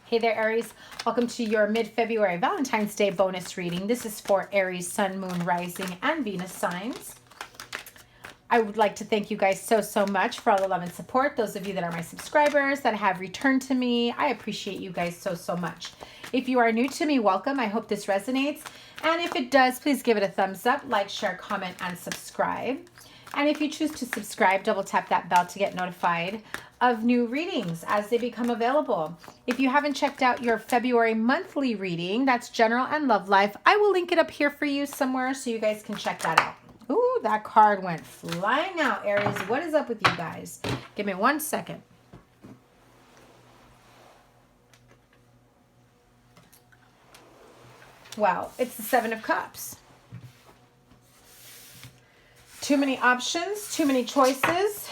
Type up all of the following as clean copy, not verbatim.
Hey there, Aries. Welcome to your mid-February Valentine's Day bonus reading. This is for Aries, Sun, Moon, Rising, and Venus signs. I would like to thank you guys so much for all the love and support. Those of you that are my subscribers that have returned to me, I appreciate you guys so much. If you are new to me, welcome. I hope this resonates. And if it does, please give it a thumbs up, like, share, comment, and subscribe. And if you choose to subscribe, double tap that bell to get notified of new readings as they become available. If you haven't checked out your February monthly reading, that's general and love life, I will link it up here for you somewhere so you guys can check that out. Ooh, that card went flying out, Aries. What is up with you guys? Give me 1 second. Wow, it's the Seven of Cups. Too many options, too many choices,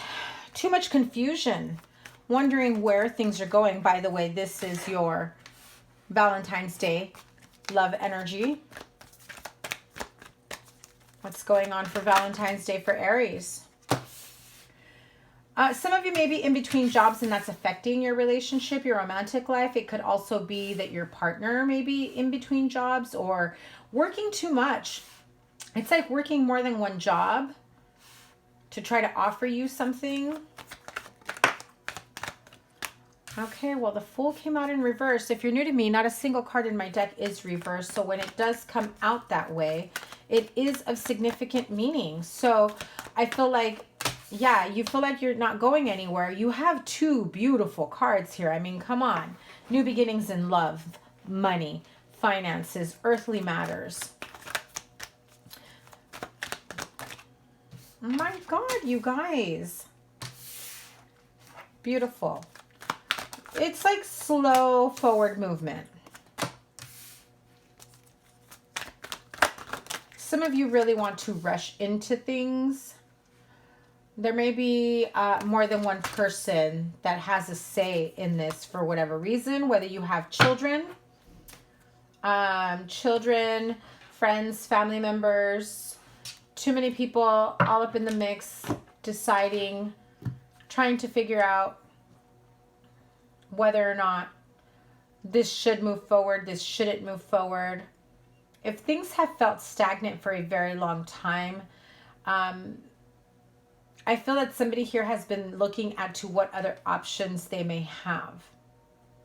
too much confusion, wondering where things are going. By the way, this is your Valentine's Day love energy. What's going on for Valentine's Day for Aries? Some of you may be in between jobs and that's affecting your relationship, your romantic life. It could also be that your partner may be in between jobs or working too much. It's like working more than one job to try to offer you something. Okay, well, the Fool came out in reverse. If you're new to me, not a single card in my deck is reversed. So when it does come out that way, it is of significant meaning. So I feel like, yeah, you feel like you're not going anywhere. You have two beautiful cards here. I mean, come on. New beginnings in love, money, finances, earthly matters. My God, you guys. Beautiful. It's like slow forward movement. Some of you really want to rush into things. There may be more than one person that has a say in this for whatever reason, whether you have children, friends, family members, too many people all up in the mix, deciding, trying to figure out whether or not this should move forward, this shouldn't move forward. If things have felt stagnant for a very long time, I feel that somebody here has been looking at to what other options they may have,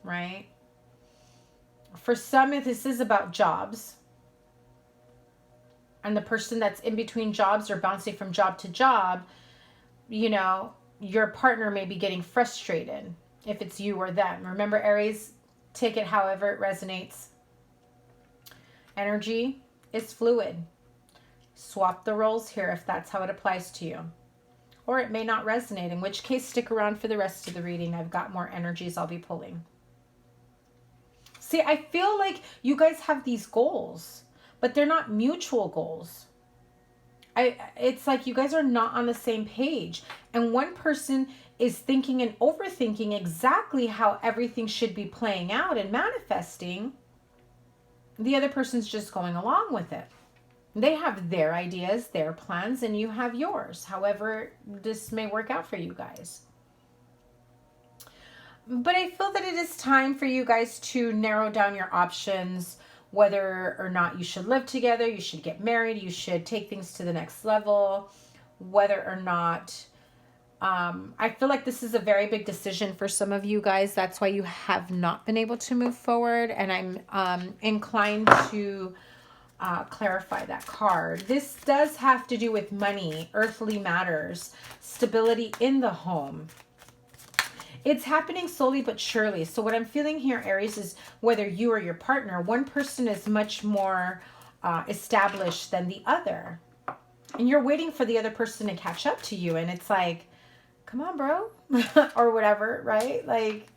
right? For some, if this is about jobs, and the person that's in between jobs or bouncing from job to job, you know, your partner may be getting frustrated if it's you or them. Remember, Aries, take it however it resonates. Energy is fluid. Swap the roles here if that's how it applies to you. Or it may not resonate, in which case stick around for the rest of the reading. I've got more energies I'll be pulling. See, I feel like you guys have these goals, but they're not mutual goals. It's like you guys are not on the same page. And one person is thinking and overthinking exactly how everything should be playing out and manifesting. The other person's just going along with it. They have their ideas, their plans, and you have yours. However, this may work out for you guys. But I feel that it is time for you guys to narrow down your options, whether or not you should live together, you should get married, you should take things to the next level, whether or not, I feel like this is a very big decision for some of you guys. That's why you have not been able to move forward. And I'm inclined to clarify that card. This does have to do with money, earthly matters, stability in the home. It's happening slowly but surely. So what I'm feeling here, Aries, is whether you or your partner, one person is much more established than the other. And you're waiting for the other person to catch up to you. And it's like, come on, bro. Or whatever, right? Like,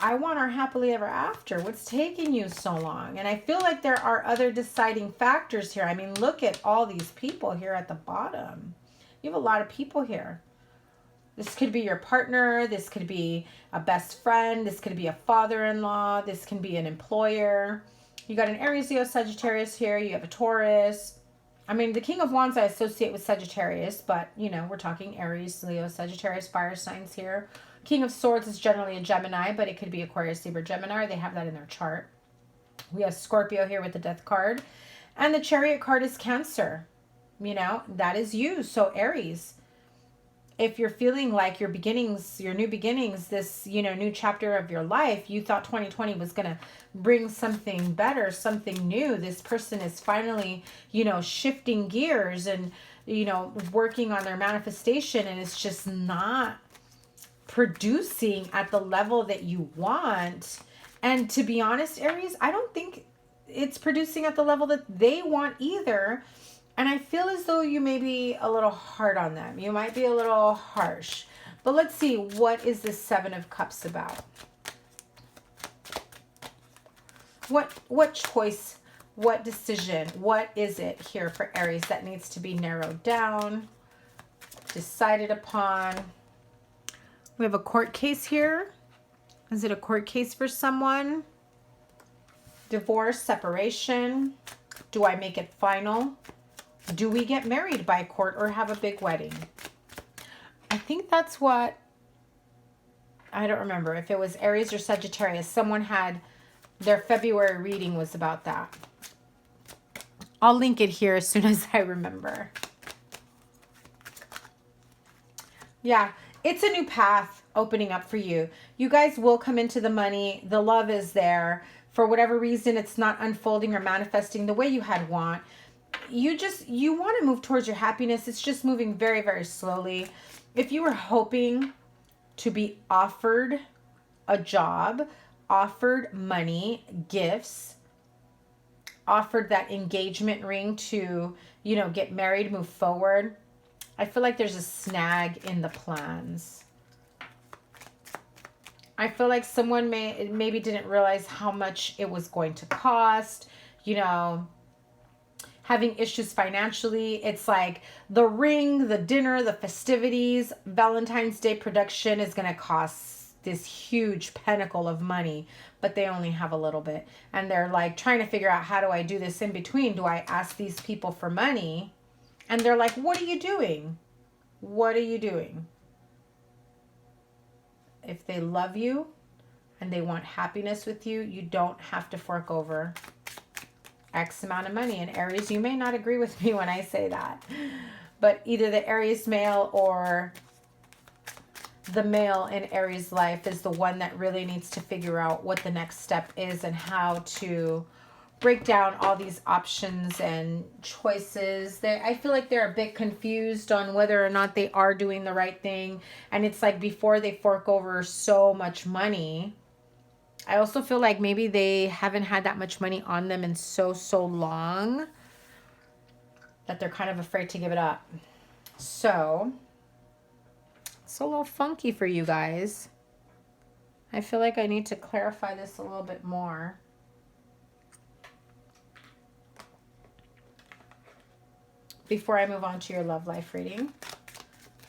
I want our happily ever after. What's taking you so long? And I feel like there are other deciding factors here. I mean, look at all these people here at the bottom. You have a lot of people here. This could be your partner. This could be a best friend. This could be a father-in-law. This can be an employer. You got an Aries, Leo, Sagittarius here. You have a Taurus. I mean, the King of Wands I associate with Sagittarius, but, you know, we're talking Aries, Leo, Sagittarius, fire signs here. King of Swords is generally a Gemini, but it could be Aquarius, Libra, Gemini. They have that in their chart. We have Scorpio here with the Death card. And the Chariot card is Cancer. You know, that is you. So Aries, if you're feeling like your beginnings, your new beginnings, this, you know, new chapter of your life, you thought 2020 was going to bring something better, something new. This person is finally, you know, shifting gears and, you know, working on their manifestation, and it's just not producing at the level that you want. And to be honest, Aries, I don't think it's producing at the level that they want either. And I feel as though you may be a little hard on them. You might be a little harsh. But let's see, what is this Seven of Cups about? What choice, what decision, what is it here for Aries that needs to be narrowed down, decided upon? We have a court case here. Is it a court case for someone? Divorce, separation. Do I make it final? Do we get married by court or have a big wedding? I think that's what, I don't remember if it was Aries or Sagittarius. Someone had, their February reading was about that. I'll link it here as soon as I remember. Yeah, it's a new path opening up for you. You guys will come into the money. The love is there. For whatever reason, it's not unfolding or manifesting the way you had want. You want to move towards your happiness. It's just moving very, very slowly. If you were hoping to be offered a job, offered money, gifts, offered that engagement ring to, you know, get married, move forward, I feel like there's a snag in the plans. I feel like someone maybe didn't realize how much it was going to cost, you know, having issues financially. It's like the ring, the dinner, the festivities, Valentine's Day production is going to cost this huge pinnacle of money, but they only have a little bit. And they're like trying to figure out, how do I do this in between? Do I ask these people for money? And they're like, what are you doing? What are you doing? If they love you and they want happiness with you, you don't have to fork over X amount of money. And Aries, you may not agree with me when I say that, but either the Aries male or the male in Aries life is the one that really needs to figure out what the next step is and how to break down all these options and choices. I feel like they're a bit confused on whether or not they are doing the right thing. And it's like before they fork over so much money, I also feel like maybe they haven't had that much money on them in so long that they're kind of afraid to give it up. So it's a little funky for you guys. I feel like I need to clarify this a little bit more. Before I move on to your love life reading.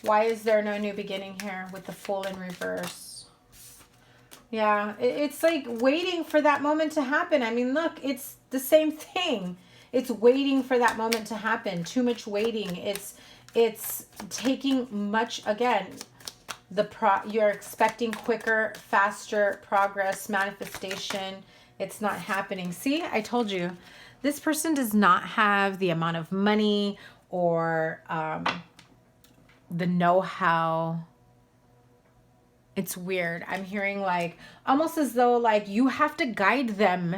Why is there no new beginning here with the Fool in reverse? Yeah, it's like waiting for that moment to happen. I mean, look, it's the same thing. It's waiting for that moment to happen. Too much waiting. It's taking much, again, you're expecting quicker, faster progress, manifestation. It's not happening. See, I told you. This person does not have the amount of money or the know-how. It's weird. I'm hearing like almost as though like you have to guide them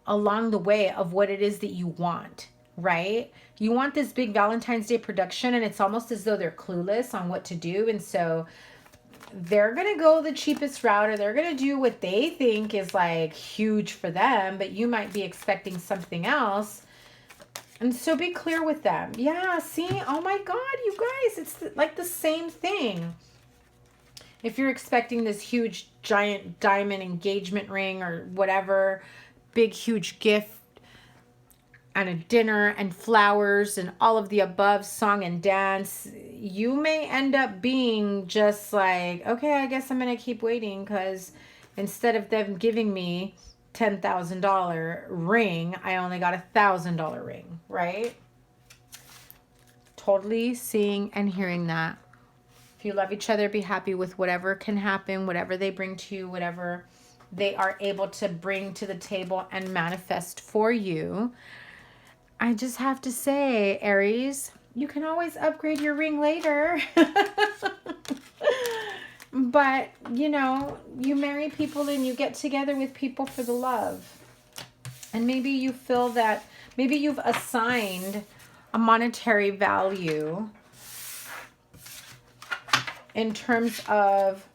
along the way of what it is that you want, right? You want this big Valentine's Day production and it's almost as though they're clueless on what to do. And so they're going to go the cheapest route, or they're going to do what they think is like huge for them, but you might be expecting something else. And so be clear with them. Yeah, see? Oh my God, you guys, it's like the same thing. If you're expecting this huge, giant diamond engagement ring or whatever, big, huge gift, and a dinner and flowers and all of the above, song and dance, you may end up being just like, okay, I guess I'm going to keep waiting, because instead of them giving me $10,000 ring, I only got $1,000 ring, right? Totally seeing and hearing that. If you love each other, be happy with whatever can happen, whatever they bring to you, whatever they are able to bring to the table and manifest for you. I just have to say, Aries, you can always upgrade your ring later. But, you know, you marry people and you get together with people for the love. And maybe you feel that, maybe you've assigned a monetary value in terms of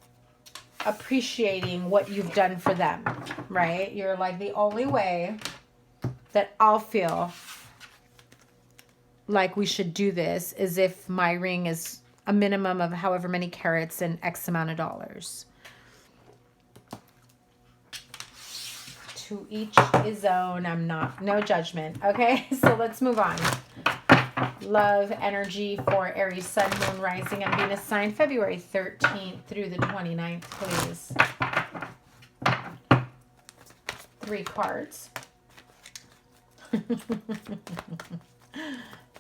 appreciating what you've done for them, right? You're like, the only way that I'll feel like we should do this is if my ring is a minimum of however many carats and X amount of dollars. To each his own. No judgment. Okay, so let's move on. Love energy for Aries, Sun, Moon, Rising, and Venus sign, February 13th through the 29th, please. 3 cards.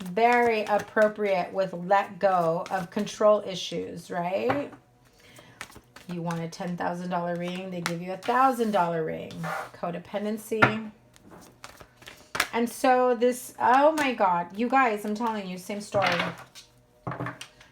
Very appropriate with let go of control issues, right? You want a $10,000 ring, they give you a $1,000 ring. Codependency. And so this, oh my God, you guys, I'm telling you, same story.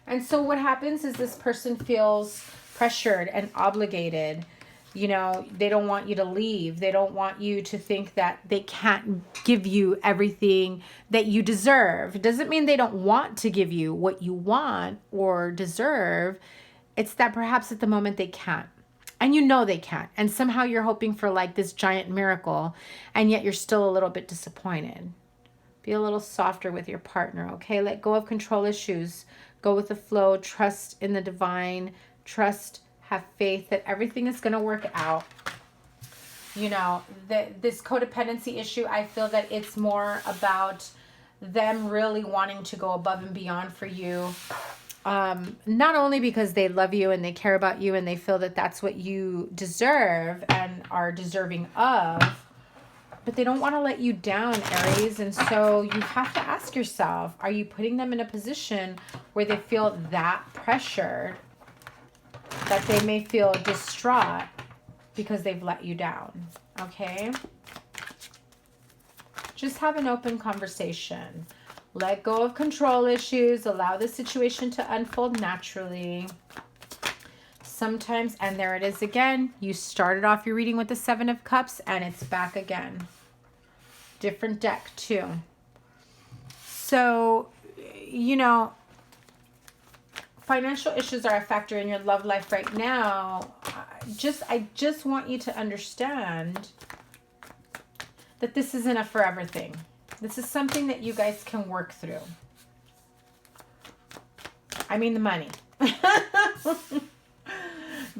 And so what happens is this person feels pressured and obligated. You know, they don't want you to leave. They don't want you to think that they can't give you everything that you deserve. It doesn't mean they don't want to give you what you want or deserve. It's that perhaps at the moment they can't. And you know they can't. And somehow you're hoping for like this giant miracle. And yet you're still a little bit disappointed. Be a little softer with your partner, okay? Let go of control issues. Go with the flow. Trust in the divine. Trust, have faith that everything is going to work out. You know, this codependency issue, I feel that it's more about them really wanting to go above and beyond for you. Not only because they love you and they care about you and they feel that that's what you deserve and are deserving of, but they don't want to let you down, Aries. And so you have to ask yourself, are you putting them in a position where they feel that pressured that they may feel distraught because they've let you down? Okay? Just have an open conversation. Let go of control issues. Allow the situation to unfold naturally. Sometimes, and there it is again, you started off your reading with the 7 of Cups and it's back again. Different deck too. So, you know, financial issues are a factor in your love life right now. I just want you to understand that this isn't a forever thing. This is something that you guys can work through. I mean the money.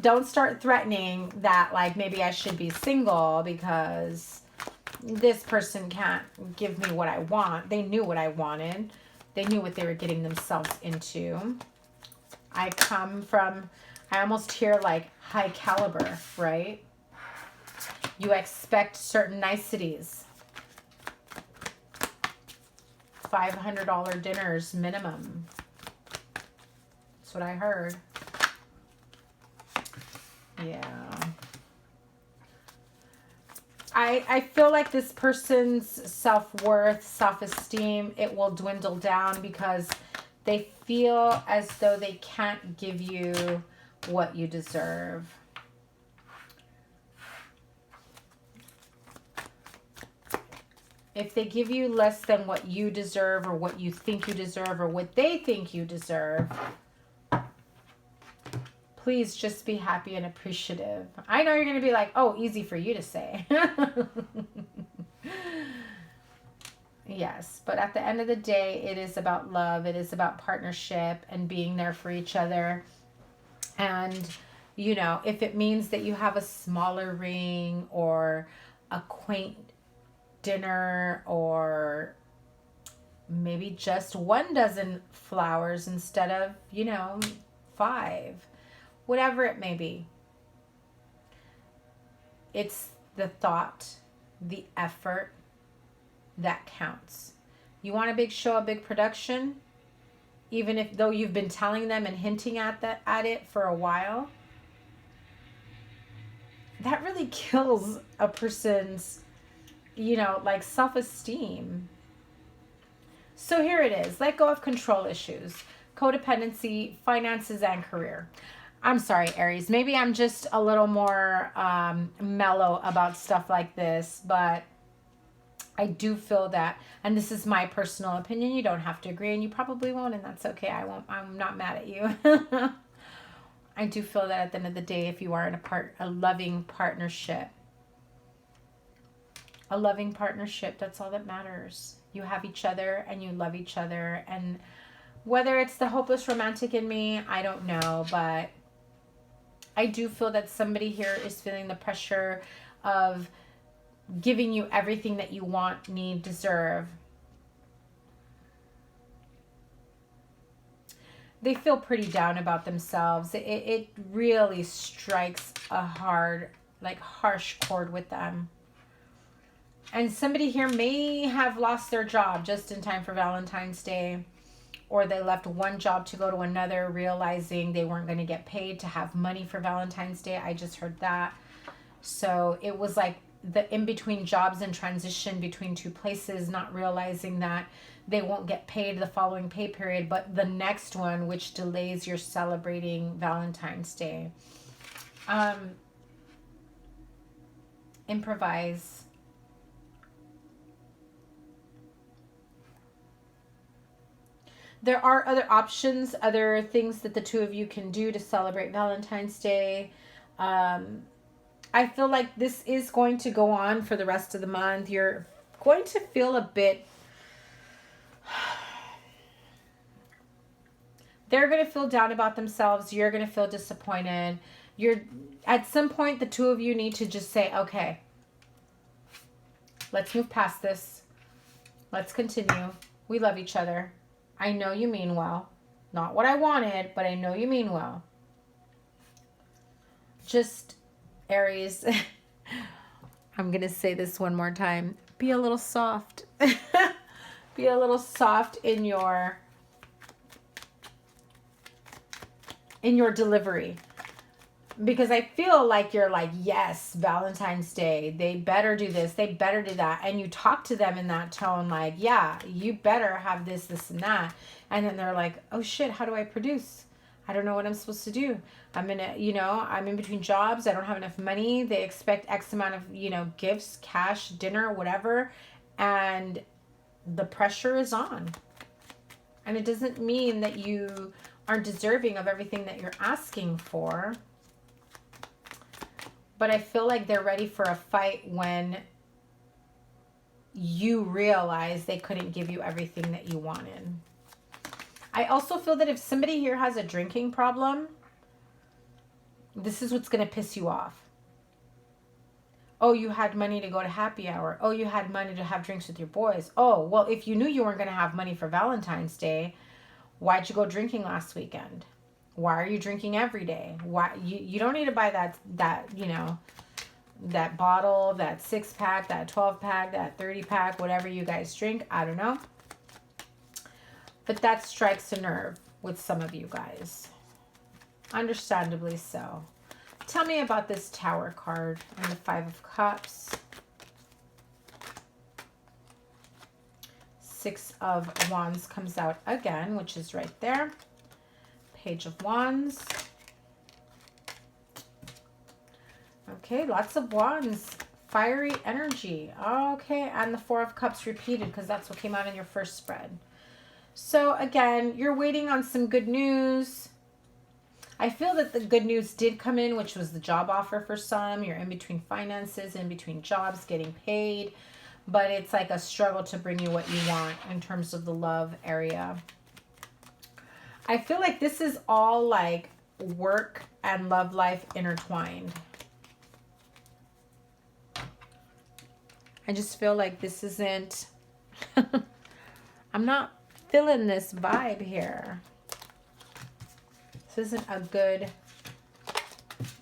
Don't start threatening that like maybe I should be single because this person can't give me what I want. They knew what I wanted. They knew what they were getting themselves into. I almost hear like high caliber, right? You expect certain niceties. $500 dinners minimum. That's what I heard. Yeah. I feel like this person's self-worth, self-esteem, it will dwindle down because they feel as though they can't give you what you deserve. If they give you less than what you deserve or what you think you deserve or what they think you deserve, please just be happy and appreciative. I know you're going to be like, oh, easy for you to say. Yes, but at the end of the day, it is about love. It is about partnership and being there for each other. And, you know, if it means that you have a smaller ring or a quaint dinner or maybe just 1 dozen flowers instead of, you know, 5, whatever it may be. It's the thought, the effort that counts. You want a big show, a big production? even if though you've been telling them and hinting at it for a while, that really kills a person's, you know, like self-esteem. So here it is. Let go of control issues, codependency, finances, and career. I'm sorry, Aries. Maybe I'm just a little more mellow about stuff like this, but I do feel that, and this is my personal opinion. You don't have to agree, and you probably won't, and that's okay. I won't. I'm not mad at you. I do feel that at the end of the day, if you are in a loving partnership, that's all that matters. You have each other and you love each other. And whether it's the hopeless romantic in me, I don't know. But I do feel that somebody here is feeling the pressure of giving you everything that you want, need, deserve. They feel pretty down about themselves. It really strikes a hard, like harsh chord with them. And somebody here may have lost their job just in time for Valentine's Day, or they left one job to go to another, realizing they weren't going to get paid to have money for Valentine's Day. I just heard that. So it was like the in-between jobs and transition between two places, not realizing that they won't get paid the following pay period, but the next one, which delays your celebrating Valentine's Day. Improvise. There are other options, other things that the two of you can do to celebrate Valentine's Day. I feel like this is going to go on for the rest of the month. You're going to feel a bit... They're going to feel down about themselves. You're going to feel disappointed. At some point, the two of you need to just say, okay, let's move past this. Let's continue. We love each other. I know you mean well. Not what I wanted, but I know you mean well. Just, Aries, I'm going to say this one more time. Be a little soft. Be a little soft in your delivery. Because I feel like you're like, yes, Valentine's Day, they better do this, they better do that. And you talk to them in that tone like, yeah, you better have this, this, and that. And then they're like, oh shit, how do I produce? I don't know what I'm supposed to do. I'm in between jobs. I don't have enough money. They expect X amount of, gifts, cash, dinner, whatever. And the pressure is on. And it doesn't mean that you aren't deserving of everything that you're asking for. But I feel like they're ready for a fight when you realize they couldn't give you everything that you wanted. I also feel that if somebody here has a drinking problem, this is what's going to piss you off. Oh, you had money to go to happy hour. Oh, you had money to have drinks with your boys. Oh, well, if you knew you weren't going to have money for Valentine's Day, why'd you go drinking last weekend? Why are you drinking every day? Why you don't need to buy that bottle, that 6-pack, that 12-pack, that 30-pack, whatever you guys drink. I don't know. But that strikes a nerve with some of you guys. Understandably so. Tell me about this Tower card and the 5 of Cups. 6 of Wands comes out again, which is right there. Page of Wands. Okay, lots of Wands. Fiery energy. Okay, and the 4 of Cups repeated because that's what came out in your first spread. So again, you're waiting on some good news. I feel that the good news did come in, which was the job offer for some. You're in between finances, in between jobs, getting paid. But it's like a struggle to bring you what you want in terms of the love area. I feel like this is all like work and love life intertwined. I just feel like this isn't... I'm not feeling this vibe here. This isn't a good...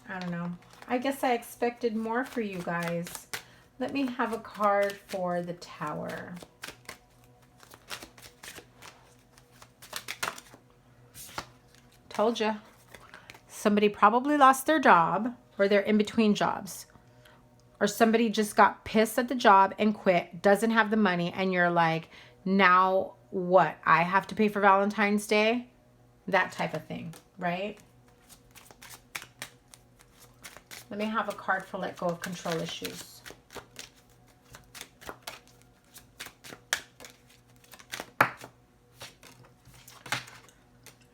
I don't know. I guess I expected more for you guys. Let me have a card for the Tower. Told you. Somebody probably lost their job, or they're in between jobs. Or somebody just got pissed at the job and quit, doesn't have the money, and you're like, now what? I have to pay for Valentine's Day? That type of thing, right? Let me have a card for let go of control issues.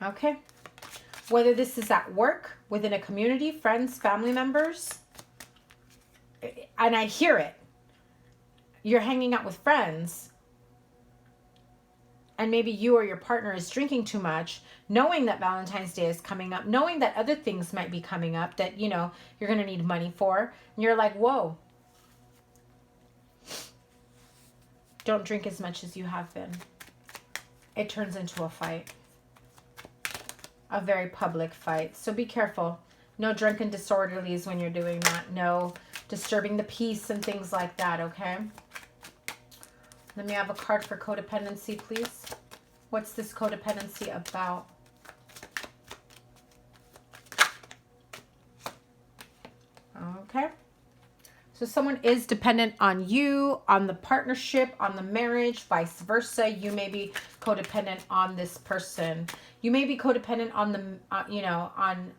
Okay. Whether this is at work, within a community, friends, family members, and I hear it. You're hanging out with friends, and maybe you or your partner is drinking too much, knowing that Valentine's Day is coming up, knowing that other things might be coming up that, you know, you're going to need money for. And you're like, whoa. Don't drink as much as you have been. It turns into a fight. A very public fight. So be careful. No drunken disorderlies when you're doing that. No disturbing the peace and things like that, okay? Let me have a card for codependency, please. What's this codependency about? Okay. So someone is dependent on you, on the partnership, on the marriage, vice versa. You may be codependent on this person. You may be codependent on the, you know, on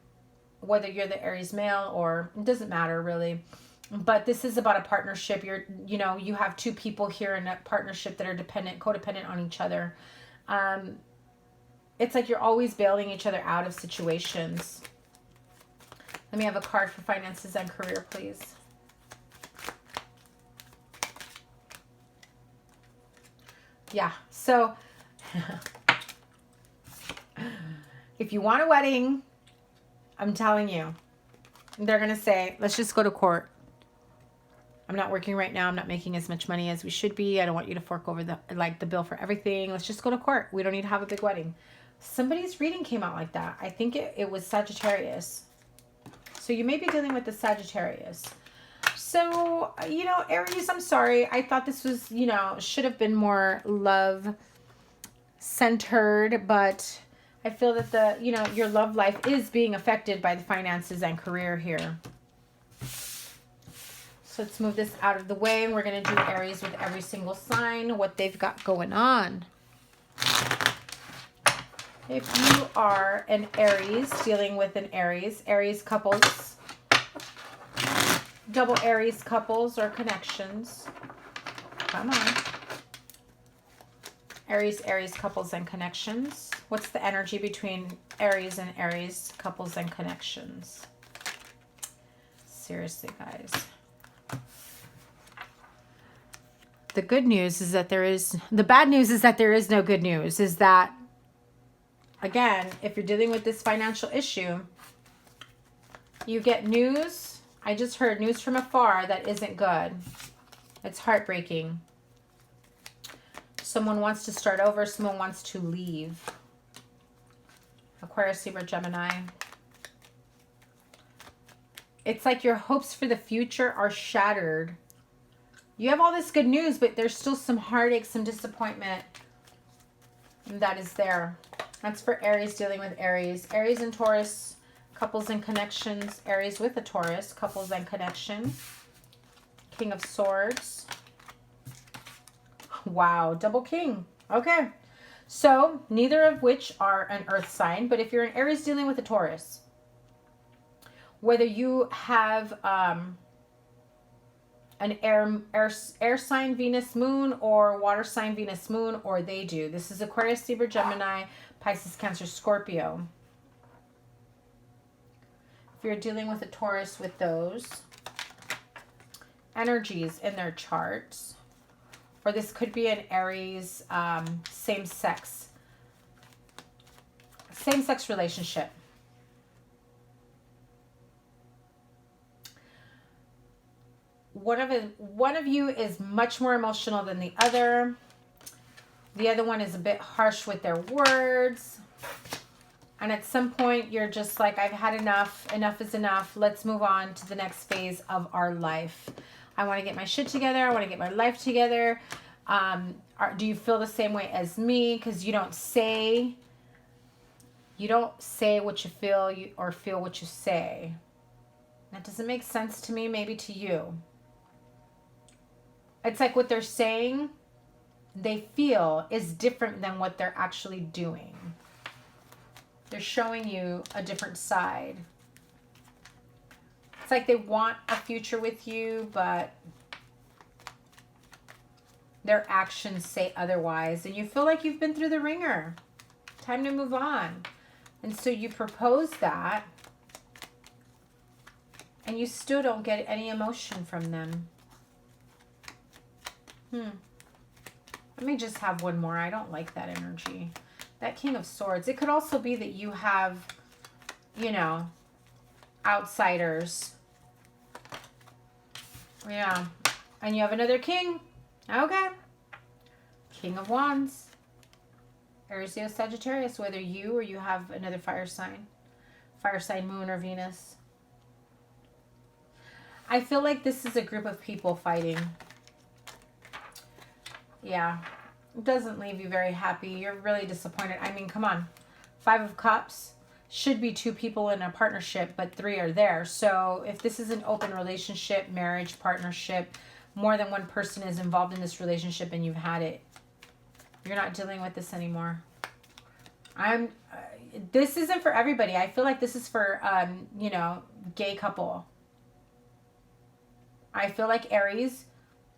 whether you're the Aries male or it doesn't matter really. But this is about a partnership. You know, you have two people here in a partnership that are codependent on each other. It's like you're always bailing each other out of situations. Let me have a card for finances and career, please. Yeah, so if you want a wedding, I'm telling you, they're going to say, let's just go to court. I'm not working right now. I'm not making as much money as we should be. I don't want you to fork over the bill for everything. Let's just go to court. We don't need to have a big wedding. Somebody's reading came out like that. I think it was Sagittarius. So you may be dealing with the Sagittarius. So, you know, Aries, I'm sorry. I thought this was, you know, should have been more love centered, but I feel that you know, your love life is being affected by the finances and career here. So let's move this out of the way, and we're going to do Aries with every single sign, what they've got going on. If you are an Aries, dealing with an Aries couples, double Aries couples or connections. Come on. Aries couples and connections. What's the energy between Aries and Aries couples and connections? Seriously, guys. The good news is that the bad news is that there is no good news. Is that, again, if you're dealing with this financial issue, you get news. I just heard news from afar that isn't good. It's heartbreaking. Someone wants to start over. Someone wants to leave. Aquarius, Libra, Gemini. It's like your hopes for the future are shattered. You have all this good news, but there's still some heartache, some disappointment that is there. That's for Aries, dealing with Aries. Aries and Taurus, couples and connections. Aries with a Taurus, couples and connection. King of Swords. Wow, double king. Okay. So, neither of which are an earth sign, but if you're an Aries dealing with a Taurus, whether you have an air sign Venus Moon or water sign Venus Moon, or they do. This is Aquarius, Libra, Gemini, Pisces, Cancer, Scorpio. If you're dealing with a Taurus with those energies in their charts, or this could be an Aries same-sex relationship. One of you is much more emotional than the other. The other one is a bit harsh with their words. And at some point, you're just like, I've had enough. Enough is enough. Let's move on to the next phase of our life. I want to get my shit together. I want to get my life together. Do you feel the same way as me? Because you don't say You don't say what you feel or feel what you say. That doesn't make sense to me, maybe to you. It's like what they're saying, they feel is different than what they're actually doing. They're showing you a different side. It's like they want a future with you, but their actions say otherwise. And you feel like you've been through the ringer. Time to move on. And so you propose that, and you still don't get any emotion from them. Let me just have one more. I don't like that energy. That King of Swords. It could also be that you have, you know, outsiders. Yeah. And you have another king. Okay. King of Wands. Aries, Leo, Sagittarius. Whether you or you have another fire sign. Fire sign, Moon or Venus. I feel like this is a group of people fighting. Yeah. It doesn't leave you very happy. You're really disappointed. I mean, come on. 5 of Cups. Should be 2 people in a partnership, but 3 are there. So if this is an open relationship, marriage, partnership, more than one person is involved in this relationship and you've had it, you're not dealing with this anymore. This isn't for everybody. I feel like this is for, you know, gay couple. I feel like Aries,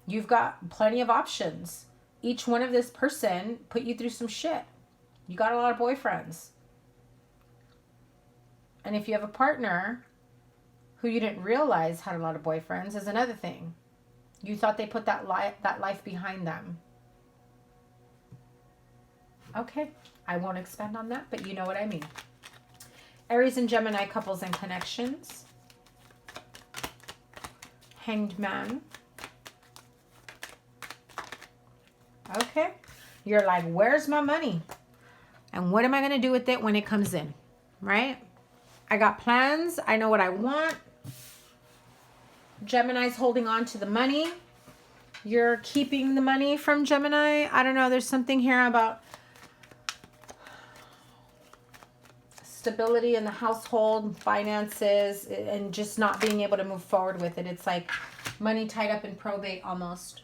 you've got plenty of options. Each one of this person put you through some shit. You got a lot of boyfriends. And if you have a partner who you didn't realize had a lot of boyfriends is another thing. You thought they put that life behind them. Okay, I won't expand on that, but you know what I mean. Aries and Gemini couples and connections. Hanged Man. Okay, you're like, where's my money? And what am I going to do with it when it comes in? Right? I got plans. I know what I want. Gemini's holding on to the money. You're keeping the money from Gemini. I don't know. There's something here about stability in the household, finances, and just not being able to move forward with it. It's like money tied up in probate almost.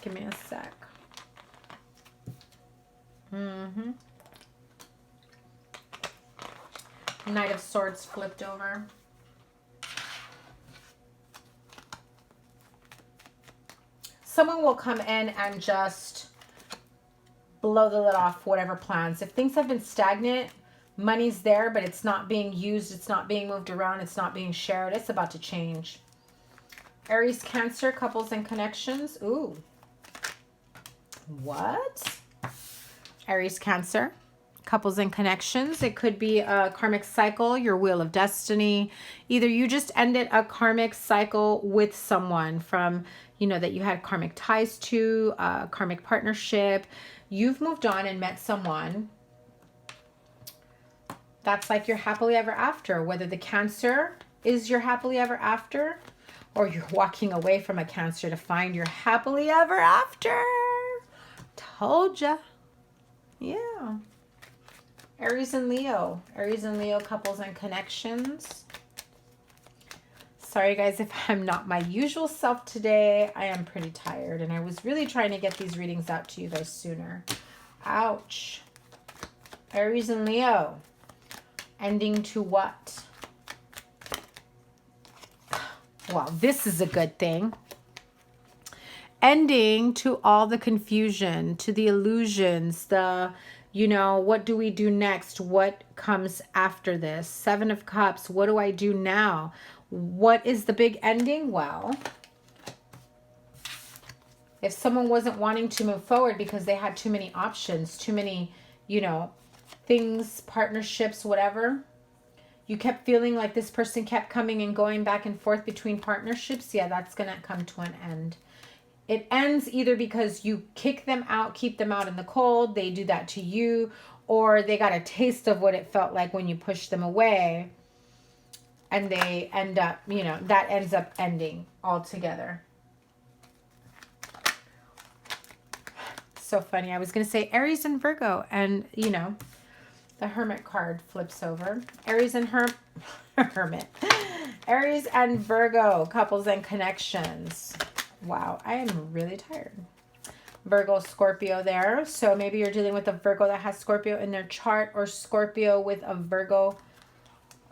Give me a sec. Knight of Swords flipped over. Someone will come in and just blow the lid off whatever plans. If things have been stagnant, money's there, but it's not being used, it's not being moved around, it's not being shared. It's about to change. Aries, Cancer, couples and connections. Ooh. What? Aries, Cancer, couples and connections. It could be a karmic cycle, your wheel of destiny. Either you just ended a karmic cycle with someone from, you know, that you had karmic ties to, a karmic partnership. You've moved on and met someone that's like your happily ever after. Whether the Cancer is your happily ever after, or you're walking away from a Cancer to find your happily ever after. Told ya. Yeah. Aries and Leo. Aries and Leo couples and connections. Sorry guys if I'm not my usual self today. I am pretty tired and I was really trying to get these readings out to you guys sooner. Ouch. Aries and Leo. Ending to what? Well, this is a good thing. Ending to all the confusion, to the illusions, the, you know, what do we do next? What comes after this? 7 of Cups. What do I do now? What is the big ending? Well, if someone wasn't wanting to move forward because they had too many options, too many, you know, things, partnerships, whatever, you kept feeling like this person kept coming and going back and forth between partnerships, yeah, that's going to come to an end. It ends either because you kick them out, keep them out in the cold, they do that to you, or they got a taste of what it felt like when you pushed them away, and they end up, you know, that ends up ending altogether. So funny. I was going to say Aries and Virgo, and, you know, The Hermit card flips over. Aries and Hermit. Aries and Virgo, couples and connections. Wow, I am really tired. Virgo, Scorpio there. So maybe you're dealing with a Virgo that has Scorpio in their chart, or Scorpio with a Virgo,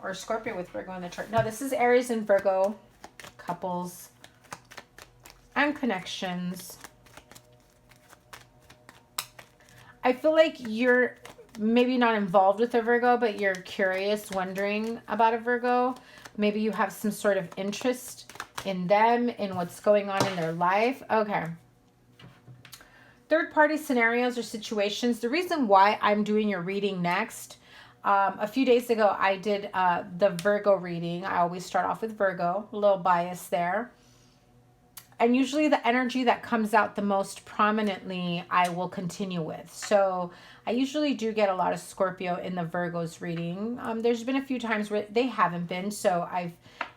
or Scorpio with Virgo in the chart. No, this is Aries and Virgo, couples and connections. I feel like you're maybe not involved with a Virgo, but you're curious, wondering about a Virgo. Maybe you have some sort of interest in them, in what's going on in their life. Okay. Third party scenarios or situations. The reason why I'm doing your reading next, a few days ago, I did the Virgo reading. I always start off with Virgo, a little bias there. And usually the energy that comes out the most prominently, I will continue with. So I usually do get a lot of Scorpio in the Virgos reading. There's been a few times where they haven't been, so I've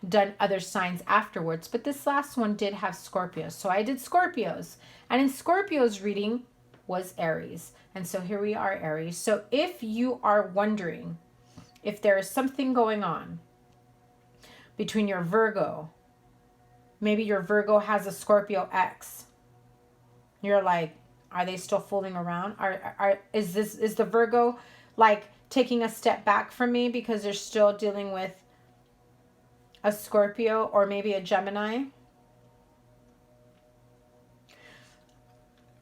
done other signs afterwards. But this last one did have Scorpios. So I did Scorpios. And in Scorpio's reading was Aries. And so here we are, Aries. So if you are wondering if there is something going on between your Virgo, maybe your Virgo has a Scorpio ex. You're like, are they still fooling around? Is the Virgo like taking a step back from me because they're still dealing with a Scorpio or maybe a Gemini?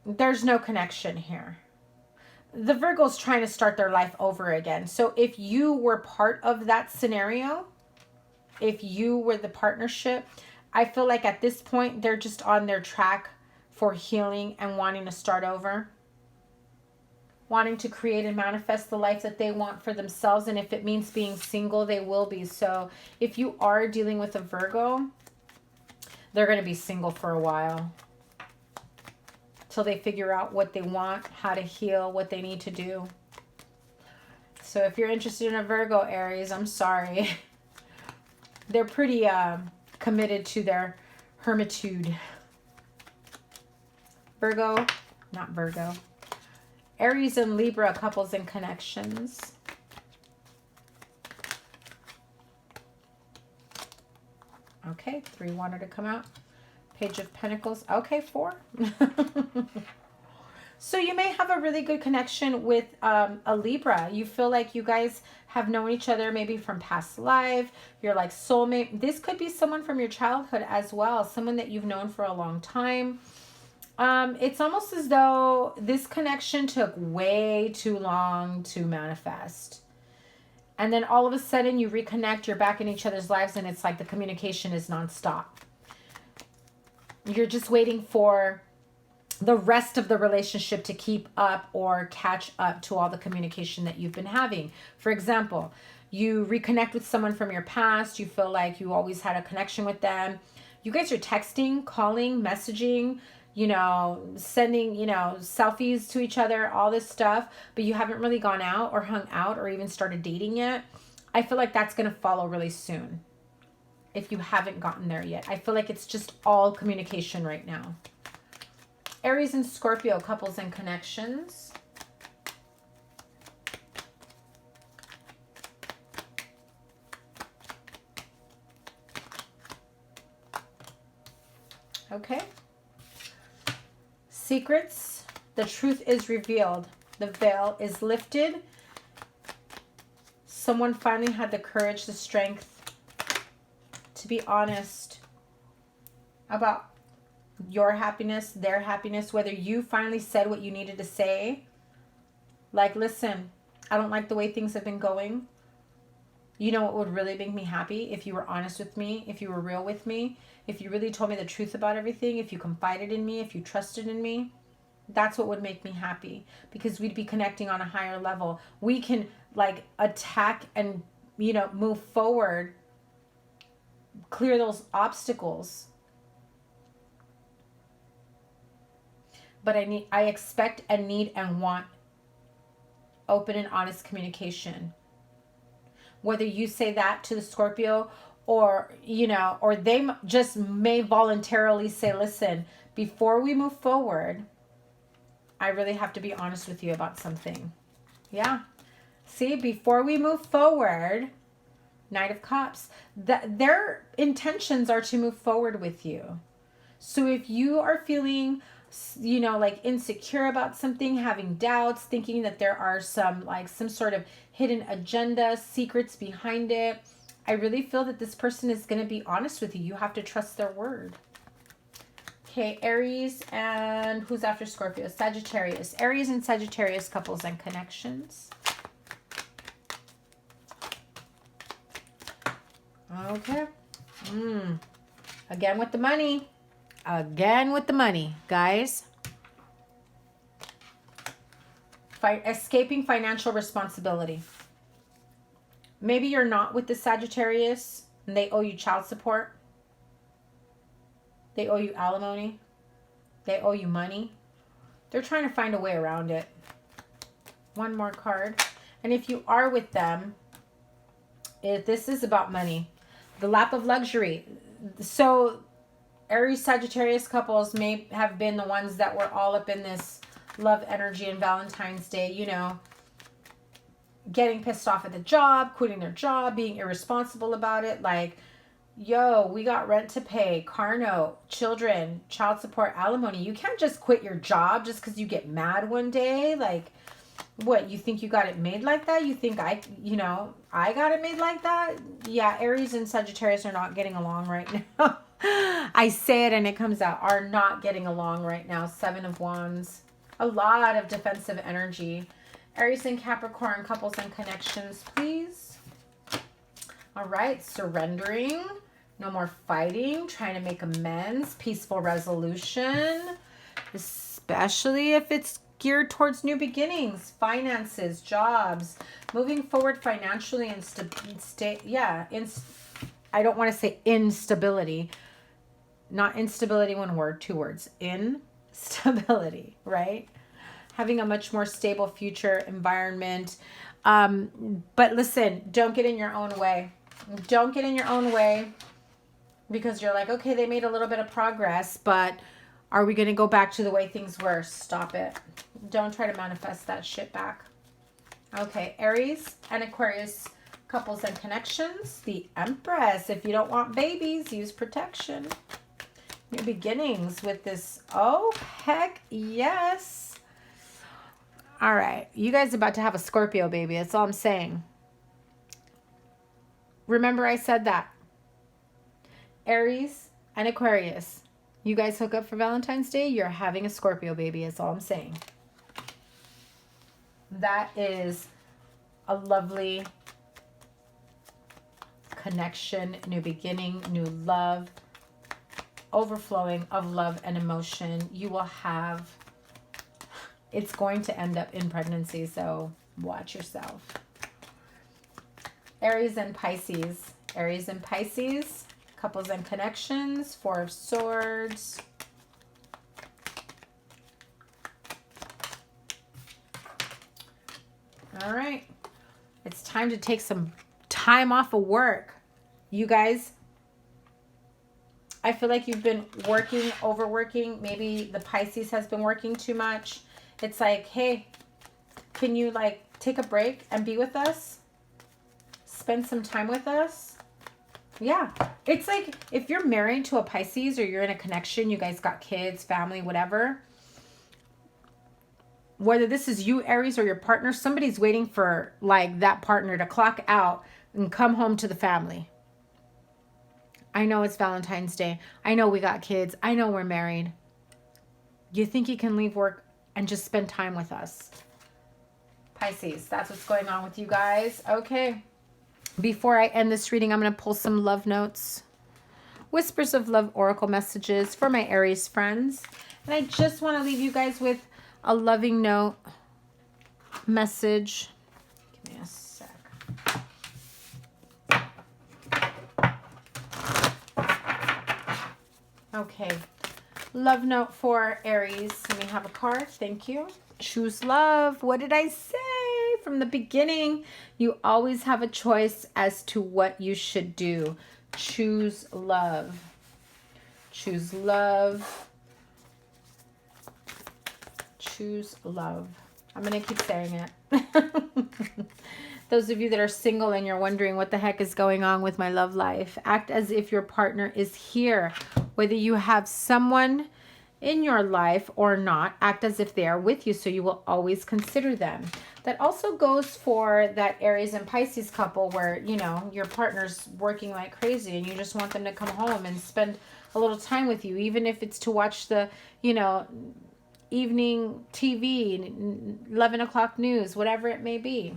There's no connection here. The Virgo's trying to start their life over again. So if you were part of that scenario, if you were the partnership, I feel like at this point, they're just on their track for healing and wanting to start over. Wanting to create and manifest the life that they want for themselves. And if it means being single, they will be. So if you are dealing with a Virgo, they're going to be single for a while. Till they figure out what they want, how to heal, what they need to do. So if you're interested in a Virgo, Aries, I'm sorry. They're pretty committed to their hermitude. Virgo, not Virgo. Aries and Libra, couples and connections. Okay, 3 wanted to come out. Page of Pentacles. Okay, 4. So you may have a really good connection with a Libra. You feel like you guys have known each other maybe from past life. You're like soulmate. This could be someone from your childhood as well. Someone that you've known for a long time. It's almost as though this connection took way too long to manifest. And then all of a sudden you reconnect, you're back in each other's lives, and it's like the communication is nonstop. You're just waiting for the rest of the relationship to keep up or catch up to all the communication that you've been having. For example, you reconnect with someone from your past. You feel like you always had a connection with them. You guys are texting, calling, messaging, sending, selfies to each other, all this stuff, but you haven't really gone out or hung out or even started dating yet. I feel like that's going to follow really soon. If you haven't gotten there yet. I feel like it's just all communication right now. Aries and Scorpio, couples and connections. Okay. Secrets. The truth is revealed. The veil is lifted. Someone finally had the courage, the strength to be honest about your happiness, their happiness, whether you finally said what you needed to say. Like, listen, I don't like the way things have been going. You know what would really make me happy? If you were honest with me, if you were real with me, if you really told me the truth about everything, if you confided in me, if you trusted in me. That's what would make me happy, because we'd be connecting on a higher level. We can like attack and, move forward, clear those obstacles. But I expect and need and want open and honest communication. Whether you say that to the Scorpio or, or they just may voluntarily say, listen, before we move forward, I really have to be honest with you about something. Yeah. See, before we move forward, Knight of Cups, their intentions are to move forward with you. So if you are feeling, you know, like insecure about something, having doubts, thinking that there are some sort of hidden agenda, secrets behind it, I really feel that this person is going to be honest with you. You have to trust their word. Okay, Aries and who's after Scorpio? Sagittarius. Aries and Sagittarius couples and connections. Okay. Again with the money. Again with the money, guys. Escaping financial responsibility. Maybe you're not with the Sagittarius and they owe you child support. They owe you alimony. They owe you money. They're trying to find a way around it. One more card. And if you are with them, this is about money. The lap of luxury. So Aries Sagittarius couples may have been the ones that were all up in this love energy and Valentine's Day, you know, getting pissed off at the job, quitting their job, being irresponsible about it. Like, yo, we got rent to pay, car note, children, child support, alimony. You can't just quit your job just because you get mad one day. Like, what, you think you got it made like that? You think I got it made like that? Yeah, Aries and Sagittarius are not getting along right now. I say it and it comes out. Are not getting along right now. 7 of Wands. A lot of defensive energy. Aries and Capricorn couples and connections, please. All right, surrendering. No more fighting. Trying to make amends. Peaceful resolution. Especially if it's geared towards new beginnings, finances, jobs, moving forward financially and I don't want to say instability. Not instability, one word, 2 words. Instability, right? Having a much more stable future environment. But listen, don't get in your own way. Don't get in your own way because you're like, okay, they made a little bit of progress, but are we going to go back to the way things were? Stop it. Don't try to manifest that shit back. Okay, Aries and Aquarius couples and connections. The Empress. If you don't want babies, use protection. New beginnings with this. Oh, heck yes. All right. You guys are about to have a Scorpio baby. That's all I'm saying. Remember I said that. Aries and Aquarius. You guys hook up for Valentine's Day, you're having a Scorpio baby. That's all I'm saying. That is a lovely connection, new beginning, new love, overflowing of love and emotion. You will have, it's going to end up in pregnancy, so watch yourself. Aries and Pisces. Aries and Pisces. Couples and connections. 4 of Swords. All right. It's time to take some time off of work. You guys, I feel like you've been working, overworking. Maybe the Pisces has been working too much. It's like, hey, can you like take a break and be with us? Spend some time with us? Yeah, it's like if you're married to a Pisces or you're in a connection, you guys got kids, family, whatever. Whether this is you, Aries, or your partner, somebody's waiting for like that partner to clock out and come home to the family. I know it's Valentine's Day. I know we got kids. I know we're married. You think you can leave work and just spend time with us? Pisces, that's what's going on with you guys. Okay. Before I end this reading, I'm going to pull some love notes. Whispers of Love Oracle messages for my Aries friends. And I just want to leave you guys with a loving note message. Give me a sec. Okay. Love note for Aries. Let me have a card. Thank you. Choose love. What did I say? From the beginning, you always have a choice as to what you should do. Choose love. Choose love. Choose love. I'm going to keep saying it. Those of you that are single and you're wondering what the heck is going on with my love life, act as if your partner is here. Whether you have someone in your life or not, act as if they are with you, so you will always consider them. That also goes for that Aries and Pisces couple where, you know, your partner's working like crazy and you just want them to come home and spend a little time with you, even if it's to watch the, you know, evening TV, 11 o'clock news, whatever it may be.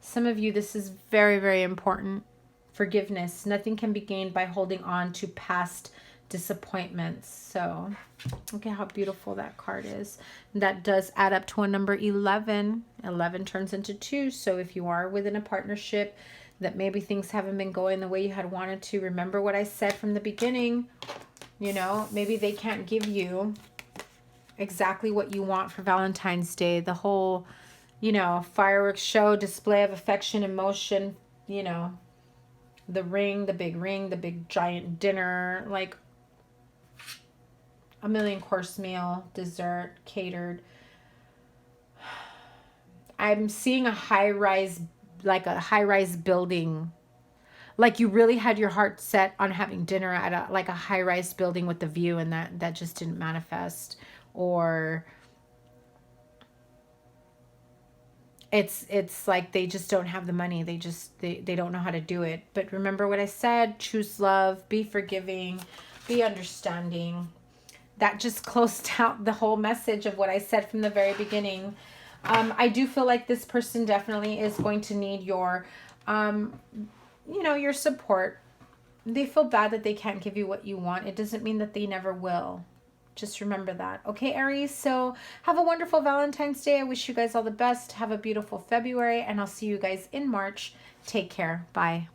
Some of you, this is very, very important. Forgiveness. Nothing can be gained by holding on to past disappointments. So look at how beautiful that card is. That does add up to a number 11. 11 turns into 2. So if you are within a partnership that maybe things haven't been going the way you had wanted to, remember what I said from the beginning. You know, maybe they can't give you exactly what you want for Valentine's Day. The whole, you know, fireworks show, display of affection, emotion, you know, the ring, the big giant dinner, like a million course meal, dessert, catered. I'm seeing a high-rise, like a high-rise building. Like you really had your heart set on having dinner at a, like a high-rise building with the view, and that just didn't manifest. Or it's like they just don't have the money. They don't know how to do it. But remember what I said, choose love, be forgiving, be understanding. That just closed out the whole message of what I said from the very beginning. I do feel like this person definitely is going to need your, you know, your support. They feel bad that they can't give you what you want. It doesn't mean that they never will. Just remember that. Okay, Aries? So have a wonderful Valentine's Day. I wish you guys all the best. Have a beautiful February, and I'll see you guys in March. Take care. Bye.